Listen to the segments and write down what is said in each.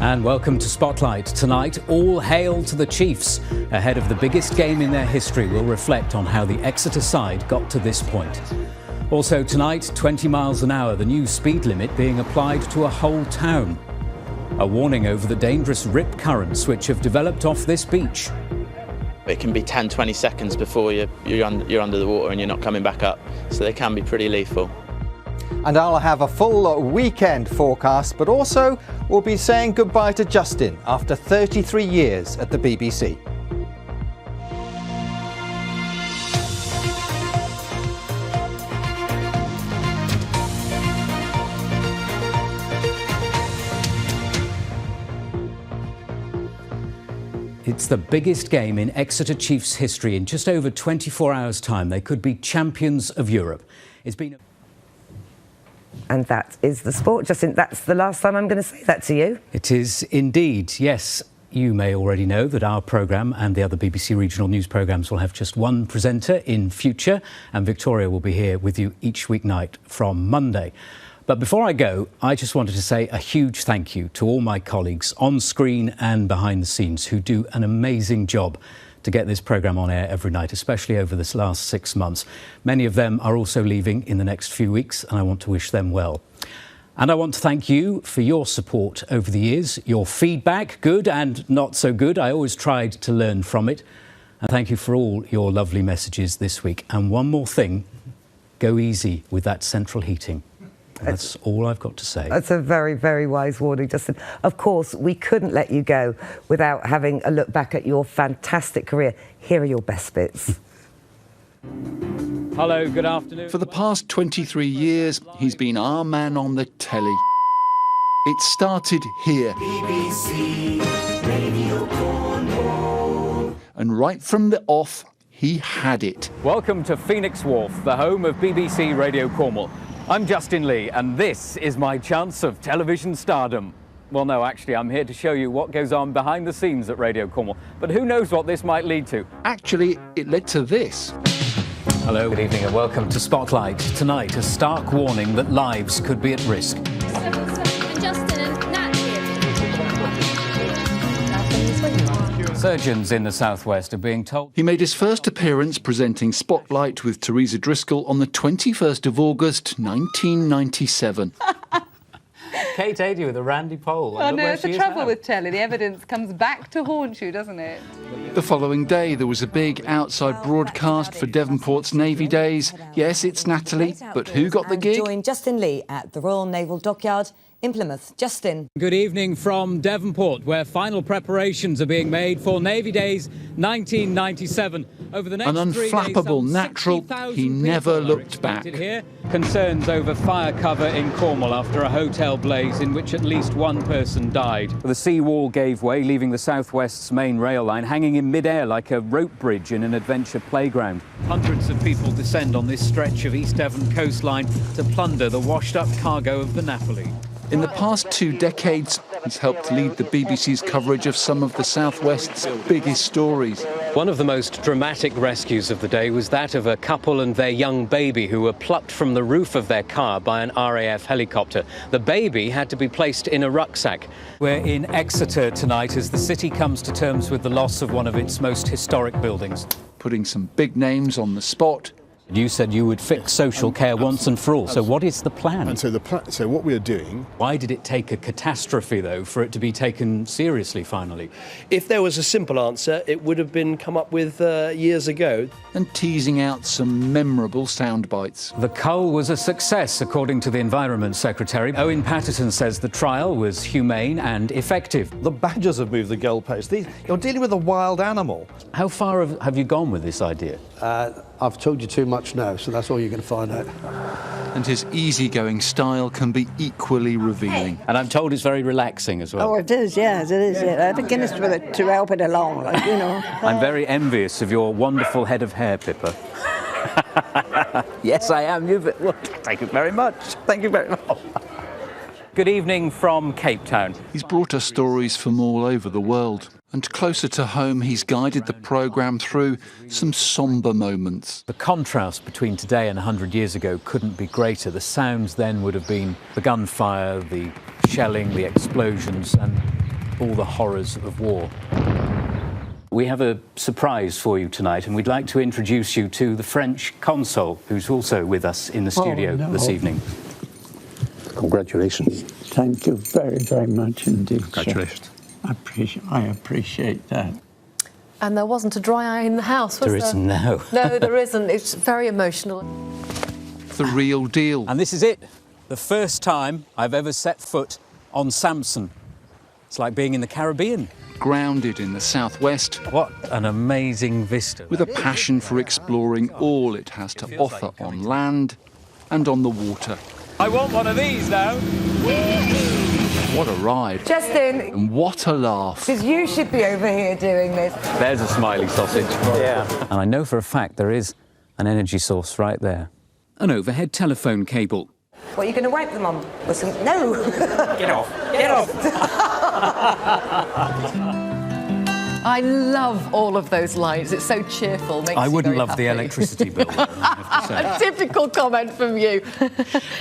And welcome to Spotlight. Tonight, all hail to the Chiefs. Ahead of the biggest game in their history, we'll reflect on how the Exeter side got to this point. Also tonight, 20 miles an hour, the new speed limit being applied to a whole town. A warning over the dangerous rip currents which have developed off this beach. It can be 10-20 seconds before you're under the water and you're not coming back up, so they can be pretty lethal. And I'll have a full weekend forecast, but also we'll be saying goodbye to Justin after 33 years at the BBC. It's the biggest game in Exeter Chiefs history. In just over 24 hours' time, they could be champions of Europe. It's been... And that is the sport. Justin, that's the last time I'm going to say that to you. It is indeed, yes. You may already know that our programme and the other BBC regional news programmes will have just one presenter in future, and Victoria will be here with you each weeknight from Monday. But before I go, I just wanted to say a huge thank you to all my colleagues on screen and behind the scenes who do an amazing job to get this programme on air every night, especially over this last 6 months. Many of them are also leaving in the next few weeks, and I want to wish them well. And I want to thank you for your support over the years, your feedback, good and not so good. I always tried to learn from it. And thank you for all your lovely messages this week. And one more thing, go easy with that central heating. That's all I've got to say. That's a very, very wise warning, Justin. Of course, we couldn't let you go without having a look back at your fantastic career. Here are your best bits. Hello, good afternoon. For the past 23 years, he's been our man on the telly. It started here. BBC Radio Cornwall. And right from the off, he had it. Welcome to Phoenix Wharf, the home of BBC Radio Cornwall. I'm Justin Leigh, and this is my chance of television stardom. Well, no, actually, I'm here to show you what goes on behind the scenes at Radio Cornwall. But who knows what this might lead to? Actually, it led to this. Hello, good evening, and welcome to Spotlight. Tonight, a stark warning that lives could be at risk. Surgeons in the southwest are being told... He made his first appearance presenting Spotlight with Teresa Driscoll on the 21st of August, 1997. Kate Adie with a randy pole. Oh, no, it's the trouble with telly. The evidence comes back to haunt you, doesn't it? The following day, there was a big outside broadcast for Devonport's Navy Days. Yes, it's Natalie, but who got the gig? Join Justin Leigh at the Royal Naval Dockyard in Plymouth. Justin. Good evening from Devonport, where final preparations are being made for Navy Days 1997. Over the next An unflappable natural, he never looked back. Here. Concerns over fire cover in Cornwall after a hotel blaze in which at least one person died. The seawall gave way, leaving the Southwest's main rail line hanging in mid-air like a rope bridge in an adventure playground. Hundreds of people descend on this stretch of East Devon coastline to plunder the washed-up cargo of the Napoli. In the past 2 decades, he's helped lead the BBC's coverage of some of the Southwest's biggest stories. One of the most dramatic rescues of the day was that of a couple and their young baby who were plucked from the roof of their car by an RAF helicopter. The baby had to be placed in a rucksack. We're in Exeter tonight as the city comes to terms with the loss of one of its most historic buildings. Putting some big names on the spot. You said you would fix social care once and for all. So what is the plan? And so what we are doing... Why did it take a catastrophe, though, for it to be taken seriously, finally? If there was a simple answer, it would have been come up with years ago. And teasing out some memorable sound bites. The cull was a success, according to the Environment Secretary. Owen Patterson says the trial was humane and effective. The badgers have moved the goalpost. You're dealing with a wild animal. How far have you gone with this idea? I've told you too much now, so that's all you're going to find out. And his easygoing style can be equally revealing. And I'm told it's very relaxing as well. Oh, it is, yes, it is. Yeah. I think it's to help it along, like, you know. I'm very envious of your wonderful head of hair, Pippa. Yes, I am. Well, thank you very much. Thank you very much. Good evening from Cape Town. He's brought us stories from all over the world. And closer to home, he's guided the programme through some sombre moments. The contrast between today and 100 years ago couldn't be greater. The sounds then would have been the gunfire, the shelling, the explosions, and all the horrors of war. We have a surprise for you tonight, and we'd like to introduce you to the French consul, who's also with us in the studio this evening. Congratulations. Thank you very, very much indeed. Congratulations. I appreciate that. And there wasn't a dry eye in the house, was there? There isn't, no. No, there isn't. It's very emotional. The real deal. And this is it. The first time I've ever set foot on Samson. It's like being in the Caribbean. Grounded in the southwest. What an amazing vista. With a passion for exploring all it has to offer on land and on the water. I want one of these now. What a ride. Justin. And what a laugh. Because you should be over here doing this. There's a smiley sausage. Yeah. And I know for a fact there is an energy source right there. An overhead telephone cable. What, are you going to wipe them on? No! Get off! Get off! I love all of those lights. It's so cheerful. Makes I you wouldn't very love the happy. electricity bill, I have to say. A typical comment from you.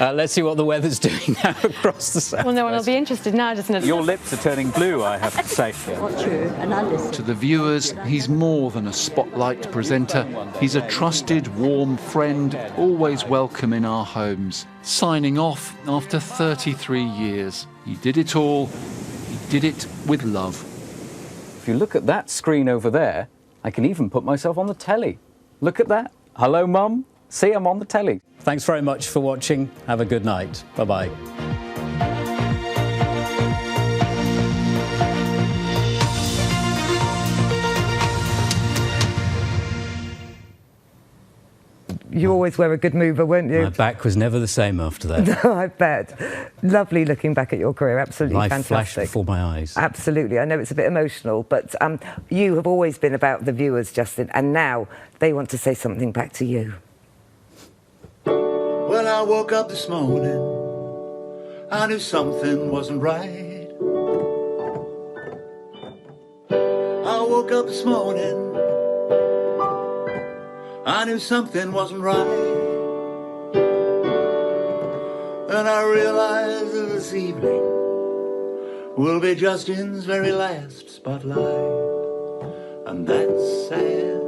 Let's see what the weather's doing now across the south. Well, no one will be interested now, doesn't it? Your lips are turning blue, I have to say. To the viewers, he's more than a spotlight presenter. He's a trusted, warm friend, always welcome in our homes. Signing off after 33 years. He did it all. He did it with love. If you look at that screen over there, I can even put myself on the telly. Look at that. Hello, Mum. See, I'm on the telly. Thanks very much for watching. Have a good night. Bye-bye. You always were a good mover, weren't you? My back was never the same after that. No, I bet. Lovely looking back at your career, absolutely Life fantastic. flashed before my eyes. Absolutely. I know it's a bit emotional, but you have always been about the viewers, Justin, and now they want to say something back to you. When I woke up this morning, I knew something wasn't right. I woke up this morning, I knew something wasn't right. And I realized that this evening will be Justin's very last spotlight. And that's sad.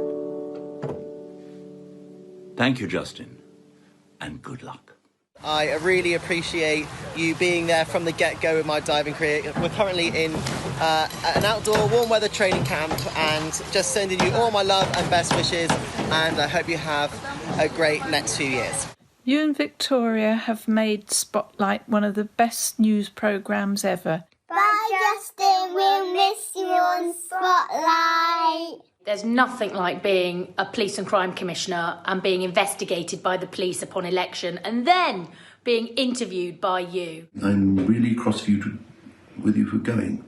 Thank you, Justin, and good luck. I really appreciate you being there from the get-go with my diving career. We're currently in an outdoor warm weather training camp, and just sending you all my love and best wishes, and I hope you have a great next few years. You and Victoria have made Spotlight one of the best news programmes ever. Bye, Justin. We'll miss you on Spotlight. There's nothing like being a police and crime commissioner and being investigated by the police upon election and then being interviewed by you. I'm really cross with you for going.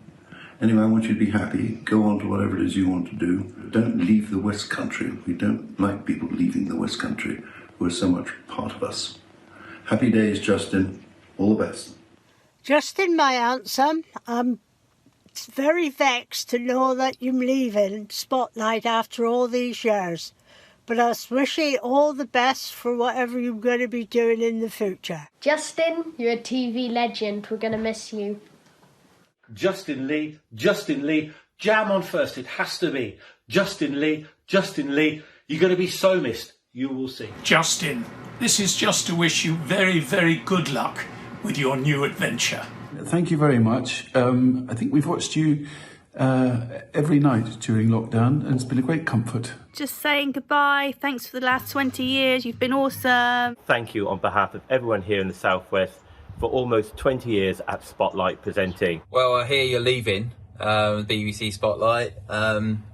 Anyway, I want you to be happy. Go on to whatever it is you want to do. Don't leave the West Country. We don't like people leaving the West Country who are so much part of us. Happy days, Justin. All the best. Justin, my answer, it's very vexed to know that you're leaving Spotlight after all these years. But I wish you all the best for whatever you're going to be doing in the future. Justin, you're a TV legend. We're going to miss you. Justin Leigh, jam on first, it has to be. Justin Leigh, you're going to be so missed. You will see. Justin, this is just to wish you very, very good luck with your new adventure. Thank you very much. I think we've watched you every night during lockdown, and it's been a great comfort. Just saying goodbye. Thanks for the last 20 years. You've been awesome. Thank you on behalf of everyone here in the Southwest for almost 20 years at Spotlight presenting. Well, I hear you're leaving BBC Spotlight.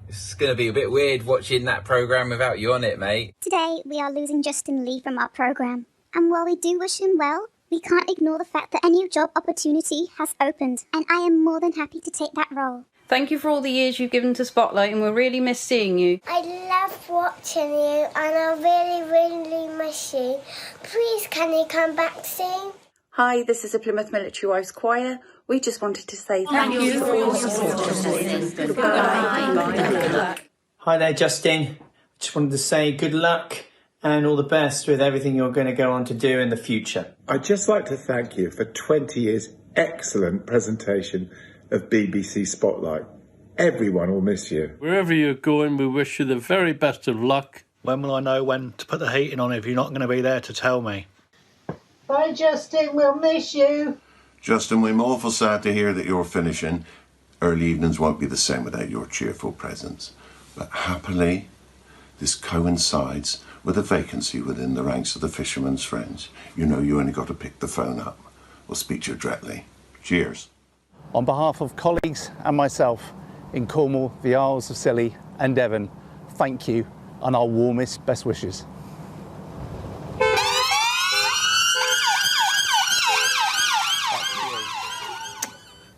It's going to be a bit weird watching that programme without you on it, mate. Today, we are losing Justin Leigh from our programme. And while we do wish him well, we can't ignore the fact that a new job opportunity has opened. And I am more than happy to take that role. Thank you for all the years you've given to Spotlight, and we'll really miss seeing you. I love watching you, and I really, really miss you. Please, can you come back soon? Hi, this is the Plymouth Military Wives Choir. We just wanted to say thank you for all your support. Goodbye. Hi there, Justin. Just wanted to say good luck and all the best with everything you're going to go on to do in the future. I'd just like to thank you for 20 years excellent presentation of BBC Spotlight. Everyone will miss you. Wherever you're going, we wish you the very best of luck. When will I know when to put the heating on if you're not going to be there to tell me? Bye, Justin. We'll miss you. Justin, we're awful sad to hear that you're finishing. Early evenings won't be the same without your cheerful presence. But happily, this coincides with a vacancy within the ranks of the Fisherman's Friends. You know you only got to pick the phone up. We'll speak to you directly. Cheers. On behalf of colleagues and myself in Cornwall, the Isles of Scilly and Devon, thank you and our warmest best wishes.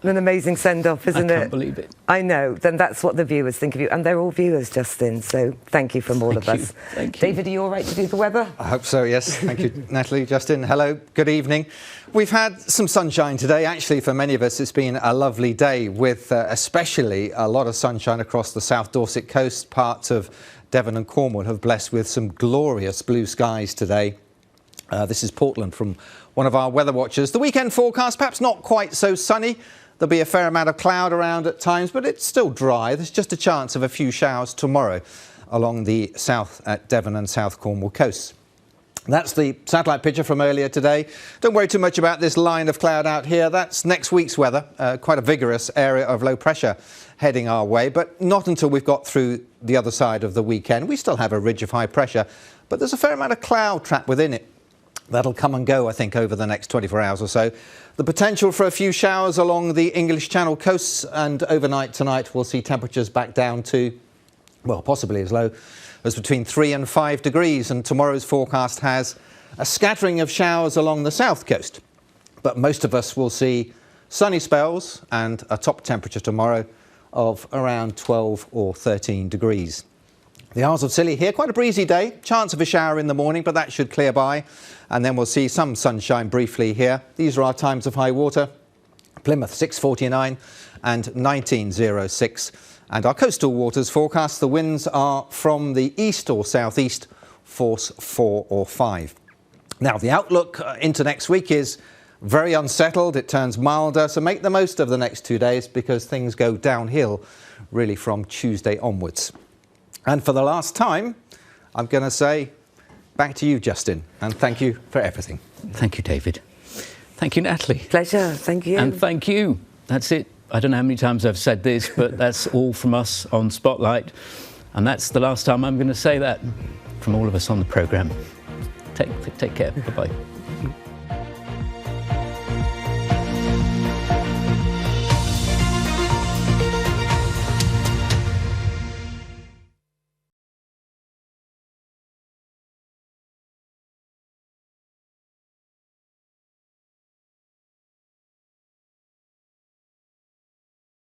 An amazing send-off, isn't it? I can't believe it. I know. Then that's what the viewers think of you. And they're all viewers, Justin. So thank you from all of us. Thank you. David, are you all right to do the weather? I hope so, yes. Thank you, Natalie, Justin. Hello, good evening. We've had some sunshine today. Actually, for many of us, it's been a lovely day with especially a lot of sunshine across the South Dorset coast. Parts of Devon and Cornwall have blessed with some glorious blue skies today. This is Portland from one of our weather watchers. The weekend forecast, perhaps not quite so sunny. There'll be a fair amount of cloud around at times, but it's still dry. There's just a chance of a few showers tomorrow along the South Devon and South Cornwall coasts. That's the satellite picture from earlier today. Don't worry too much about this line of cloud out here. That's next week's weather. Quite a vigorous area of low pressure heading our way, but not until we've got through the other side of the weekend. We still have a ridge of high pressure, but there's a fair amount of cloud trapped within it. That'll come and go, I think, over the next 24 hours or so. The potential for a few showers along the English Channel coasts, and overnight tonight we'll see temperatures back down to, well, possibly as low as between 3 and 5 degrees. And tomorrow's forecast has a scattering of showers along the south coast. But most of us will see sunny spells and a top temperature tomorrow of around 12 or 13 degrees. The Isles of Scilly here, quite a breezy day. Chance of a shower in the morning, but that should clear by. And then we'll see some sunshine briefly here. These are our times of high water. Plymouth 6:49 and 19:06. And our coastal waters forecast, the winds are from the east or southeast, force 4 or 5. Now, the outlook into next week is very unsettled. It turns milder, so make the most of the next 2 days because things go downhill really from Tuesday onwards. And for the last time, I'm going to say back to you, Justin, and thank you for everything. Thank you, David. Thank you, Natalie. Pleasure. Thank you. And thank you. That's it. I don't know how many times I've said this, but that's all from us on Spotlight. And that's the last time I'm going to say that from all of us on the programme. Take care. Bye-bye.